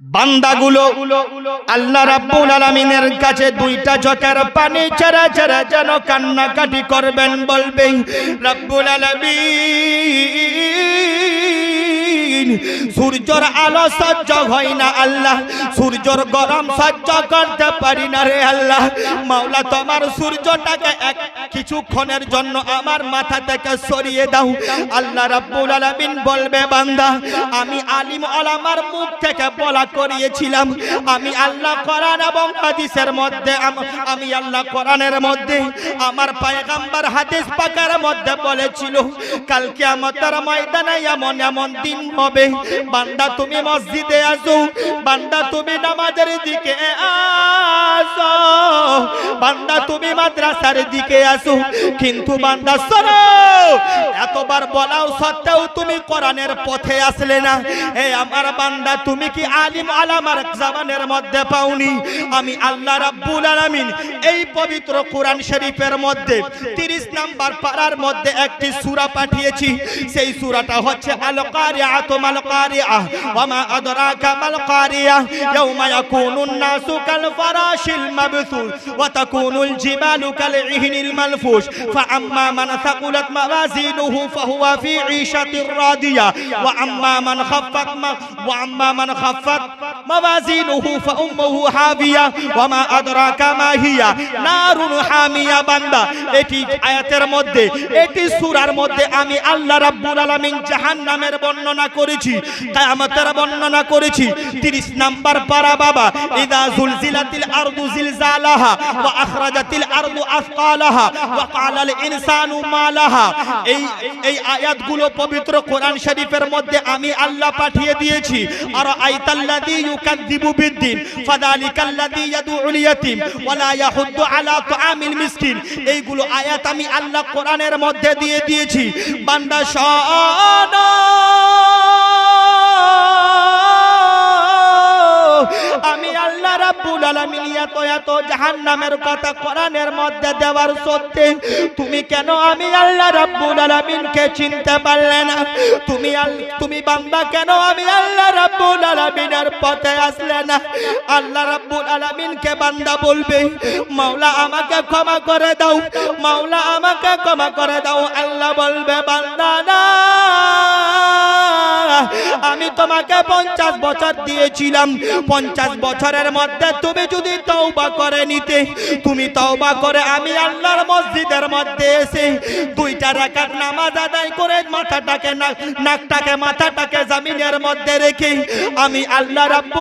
বান্দাগুলো আল্লাহ রাব্বুল আলামিনের কাছে দুইটা চোখের পানি ছেড়ে ছেড়ে যেন কান্নাকাটি করবেন, বলবেন রাব্বুল আলামিন সূর্যের আলো সহ্য হয় না আল্লাহ, সূর্যের গরম সহ্য করতে পারি না রে আল্লাহ। মাওলা তোমার সূর্যটাকে কিছুক্ষণের জন্য আমার মাথা থেকে সরিয়ে দাও। আল্লাহ রাব্বুল আলামিন বলবে বান্দা আমি আলিম ওলামার মুখ থেকে বলা করিয়েছিলাম, আমি আল্লাহ কোরআন এবং হাদিসের মধ্যে আমি আল্লাহ কোরআনের মধ্যে আমার পয়গম্বর হাদিস পাকের মধ্যে বলেছিল কাল কিয়ামতের ময়দানে এমন এমন দিন হবে, বান্দা তুমি মসজিদে আসো, বান্দা তুমি নামাজের দিকে আসো, বান্দা তুমি মাদ্রাসার দিকে আসো, কিন্তু বান্দা শোনো এতবার বলাও সত্ত্বেও তুমি কোরআনের পথে আসলে না। হে আমার বান্দা তুমি কি আলিম ওলামার জবানের মধ্যে পাওনি? আমি আল্লাহ রাব্বুল আলামিন এই পবিত্র কোরআন শরীফের মধ্যে 30 নাম্বার পারার মধ্যে একটি সূরা পাঠিয়েছি। সেই সূরাটা হচ্ছে আল কারিআতু মাল কারিআহ ওয়া মা আদরাকা মাল কারিআহ ইয়াউমা ইয়াকুনুন নাসু কাল ফারাশিল মাবসুস ওয়া তাকুনুল জিবালু কাল ইহনিল মালফুশ ফাআম্মা মান সাকুলাত মাওয়াজিনুহু ফাহুয়া ফি ঈশাতির রাদিয়া ওয়া আম্মা মান খাফফাত মাওয়াজিনুহু ফাউম্মুহু হাবিয়া ওয়া মা আদরাকা মা হিয়া নারুন হামিয়া। বান্দা এটি আয়াতের মধ্যে, এটি সূরার মধ্যে আমি আল্লাহ রাব্বুল আলামিন জাহান্নামের বর্ণনা করেছি, কিয়ামতের বর্ণনা করেছি। 30 নাম্বার পারা বাবা ইযা যুলজিলাতিল আরদু জিলজালাহা ওয়া আখরাজাতিল আরদু আসকালাহা ওয়া ক্বালাল ইনসানু মা লাহা। এই আয়াতগুলো পবিত্র কোরআন শরীফের মধ্যে আমি আল্লাহ পাঠিয়ে দিয়েছি। আর আইতাল্লাযী ইউকাযযিবু বিদ্দিন ফাযালিকাল্লাযী ইয়াদউল ইয়াতীম ওয়া লা ইয়াহুদ্দু আলা তুআমিল মিসকিন। এইগুলো আয়াত আমি আল্লাহ কোরআনের মধ্যে দিয়ে দিয়েছি। বান্দা শোনো আমি আল্লাহ রাব্বুল আলামিন এত জাহান্নামের কথা কোরআনের মধ্যে দেওয়ার সত্ত্বে তুমি কেন আমি আল্লাহ রাব্বুল আলামিনকে চিনতে পারলে না? তুমি বান্দা কেন আমি আল্লাহ রাব্বুল আলামিনের পথে আসলে না? আল্লাহ রাব্বুল আলামিনকে বান্দা বলবে মাওলা আমাকে ক্ষমা করে দাও, মাওলা আমাকে ক্ষমা করে দাও। আল্লাহ বলবে বান্দা না, আমি তোমাকে 50 বছর দিয়েছিলাম, 50 বছরের মধ্যে তুমি যদি তওবা করে নিতে, তুমি তওবা করে আমি আল্লাহর মসজিদের মধ্যে এসে 2টা রাকাত নামাজ আদায় করে মাথাটাকে জমিনের মধ্যে রেখে আমি আল্লাহ রাব্বুল